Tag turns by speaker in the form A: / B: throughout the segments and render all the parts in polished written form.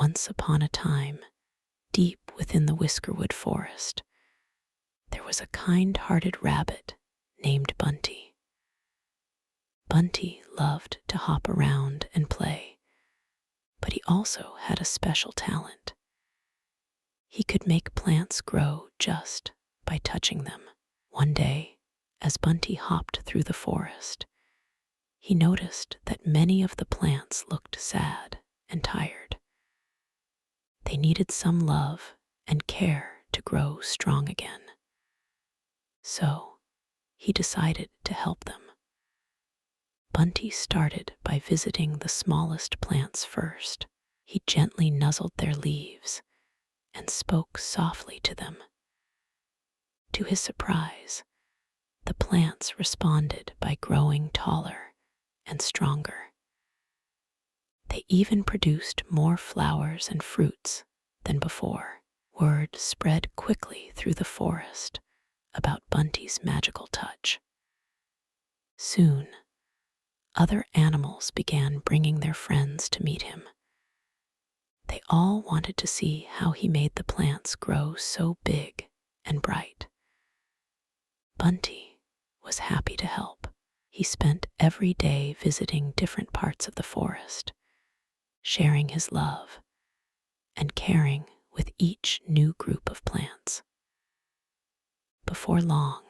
A: Once upon a time, deep within the Whiskerwood forest, there was a kind-hearted rabbit named Bunty. Bunty loved to hop around and play, but he also had a special talent. He could make plants grow just by touching them. One day, as Bunty hopped through the forest, he noticed that many of the plants looked sad and tired. They needed some love and care to grow strong again. So, he decided to help them. Bunty started by visiting the smallest plants first. He gently nuzzled their leaves and spoke softly to them. To his surprise, the plants responded by growing taller and stronger. They even produced more flowers and fruits than before. Word spread quickly through the forest about Bunty's magical touch. Soon, other animals began bringing their friends to meet him. They all wanted to see how he made the plants grow so big and bright. Bunty was happy to help. He spent every day visiting different parts of the forest, sharing his love and caring with each new group of plants. Before long,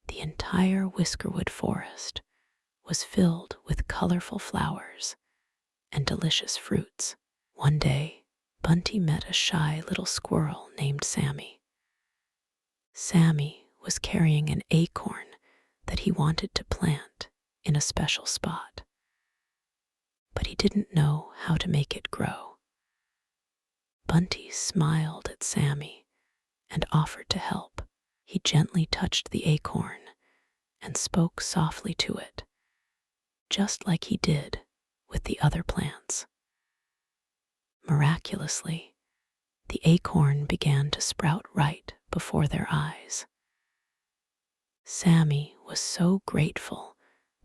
A: the entire Whiskerwood forest was filled with colorful flowers and delicious fruits. One day, Bunty met a shy little squirrel named Sammy. Sammy was carrying an acorn that he wanted to plant in a special spot, but he didn't know how to make it grow. Bunty smiled at Sammy and offered to help. He gently touched the acorn and spoke softly to it, just like he did with the other plants. Miraculously, the acorn began to sprout right before their eyes. Sammy was so grateful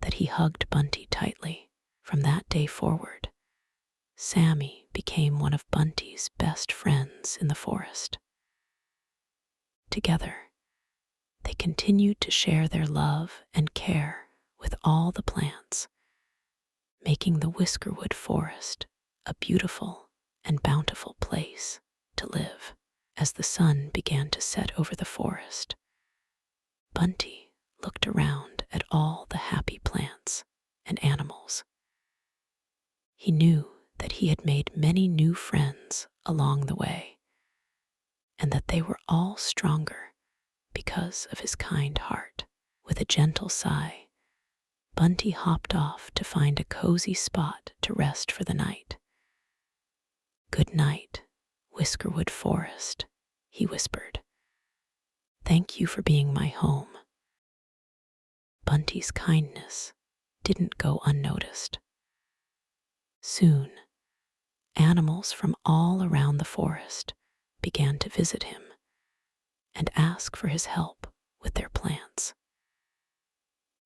A: that he hugged Bunty tightly. From that day forward, Sammy became one of Bunty's best friends in the forest. Together, they continued to share their love and care with all the plants, making the Whiskerwood forest a beautiful and bountiful place to live. As the sun began to set over the forest, Bunty looked around at all the happy plants and animals. He knew that he had made many new friends along the way, and that they were all stronger because of his kind heart. With a gentle sigh, Bunty hopped off to find a cozy spot to rest for the night. "Good night, Whiskerwood Forest," he whispered. "Thank you for being my home." Bunty's kindness didn't go unnoticed. Soon, animals from all around the forest began to visit him and ask for his help with their plants.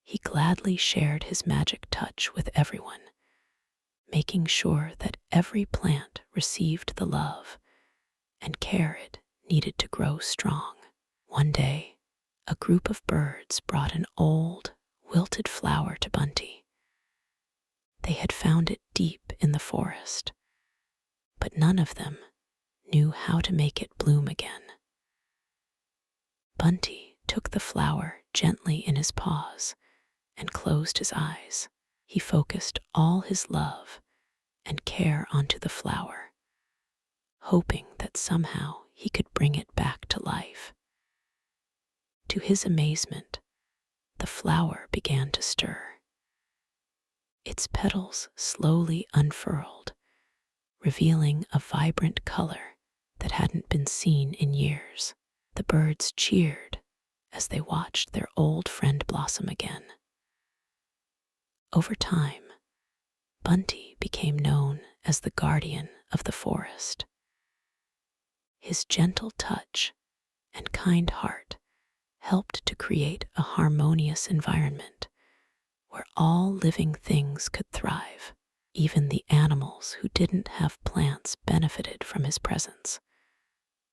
A: He gladly shared his magic touch with everyone, making sure that every plant received the love and care it needed to grow strong. One day, a group of birds brought an old, wilted flower to Bunty. They had found it deep in the forest, but none of them knew how to make it bloom again. Bunty took the flower gently in his paws and closed his eyes. He focused all his love and care onto the flower, hoping that somehow he could bring it back to life. To his amazement, the flower began to stir. Its petals slowly unfurled, revealing a vibrant color that hadn't been seen in years. The birds cheered as they watched their old friend blossom again. Over time, Bunty became known as the guardian of the forest. His gentle touch and kind heart helped to create a harmonious environment where all living things could thrive. Even the animals who didn't have plants benefited from his presence,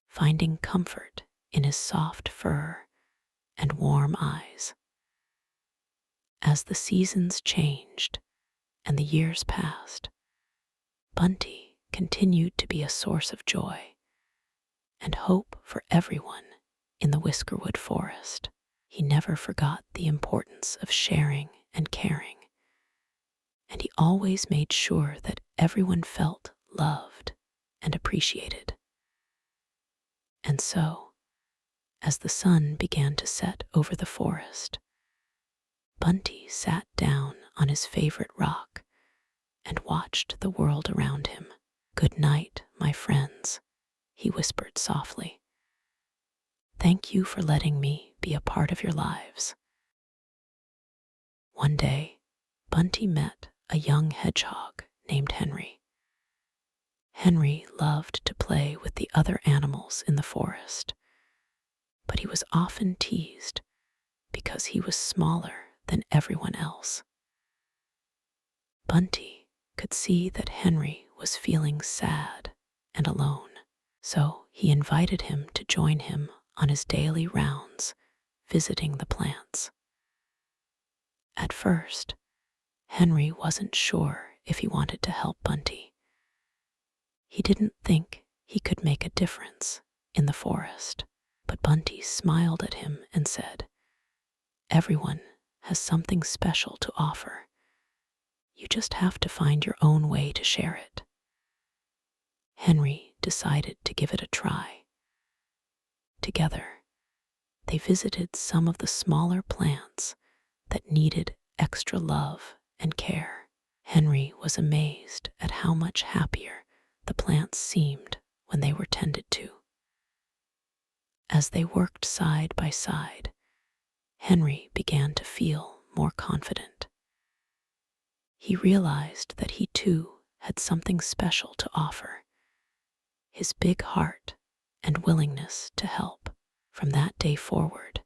A: finding comfort in his soft fur and warm eyes. As the seasons changed and the years passed, Bunty continued to be a source of joy and hope for everyone in the Whiskerwood Forest. He never forgot the importance of sharing and caring, and he always made sure that everyone felt loved and appreciated. And so, as the sun began to set over the forest, Bunty sat down on his favorite rock and watched the world around him. "Good night, my friends," he whispered softly. "Thank you for letting me be a part of your lives." One day, Bunty met a young hedgehog named Henry. Henry loved to play with the other animals in the forest, but he was often teased because he was smaller than everyone else. Bunty could see that Henry was feeling sad and alone, so he invited him to join him on his daily rounds, visiting the plants. At first, Henry wasn't sure if he wanted to help Bunty. He didn't think he could make a difference in the forest, but Bunty smiled at him and said, "Everyone has something special to offer. You just have to find your own way to share it." Henry decided to give it a try. Together, they visited some of the smaller plants that needed extra love and care. Henry was amazed at how much happier the plants seemed when they were tended to. As they worked side by side, Henry began to feel more confident. He realized that he too had something special to offer: his big heart and willingness to help. From that day forward,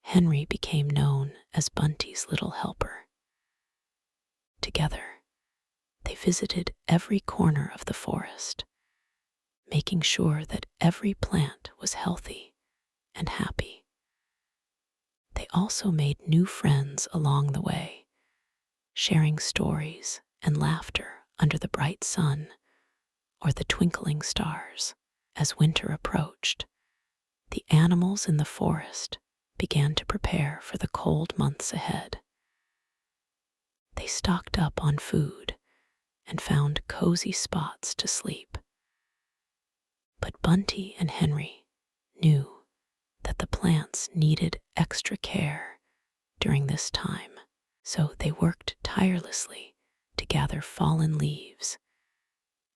A: Henry became known as Bunty's little helper. Together, they visited every corner of the forest, making sure that every plant was healthy and happy. They also made new friends along the way, sharing stories and laughter under the bright sun or the twinkling stars. As winter approached, the animals in the forest began to prepare for the cold months ahead. They stocked up on food and found cozy spots to sleep. But Bunty and Henry knew that the plants needed extra care during this time, so they worked tirelessly to gather fallen leaves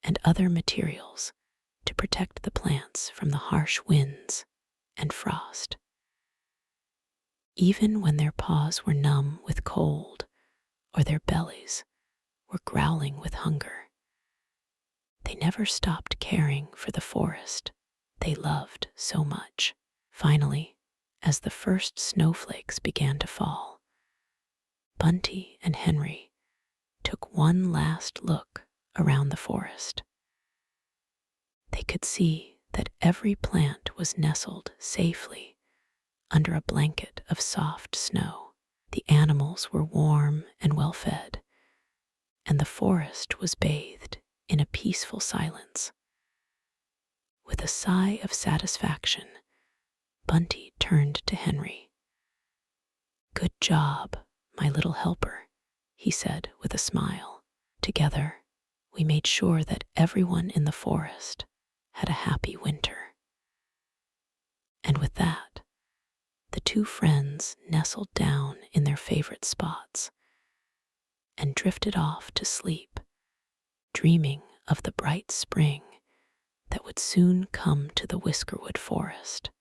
A: and other materials to protect the plants from the harsh winds and frost. Even when their paws were numb with cold or their bellies were growling with hunger, they never stopped caring for the forest they loved so much. Finally, as the first snowflakes began to fall, Bunty and Henry took one last look around the forest. They could see that every plant was nestled safely under a blanket of soft snow. The animals were warm and well fed, and the forest was bathed in a peaceful silence. With a sigh of satisfaction, Bunty turned to Henry. "Good job, my little helper," he said with a smile. "Together, we made sure that everyone in the forest had a happy winter." And with that, the two friends nestled down in their favorite spots and drifted off to sleep, dreaming of the bright spring that would soon come to the Whiskerwood Forest.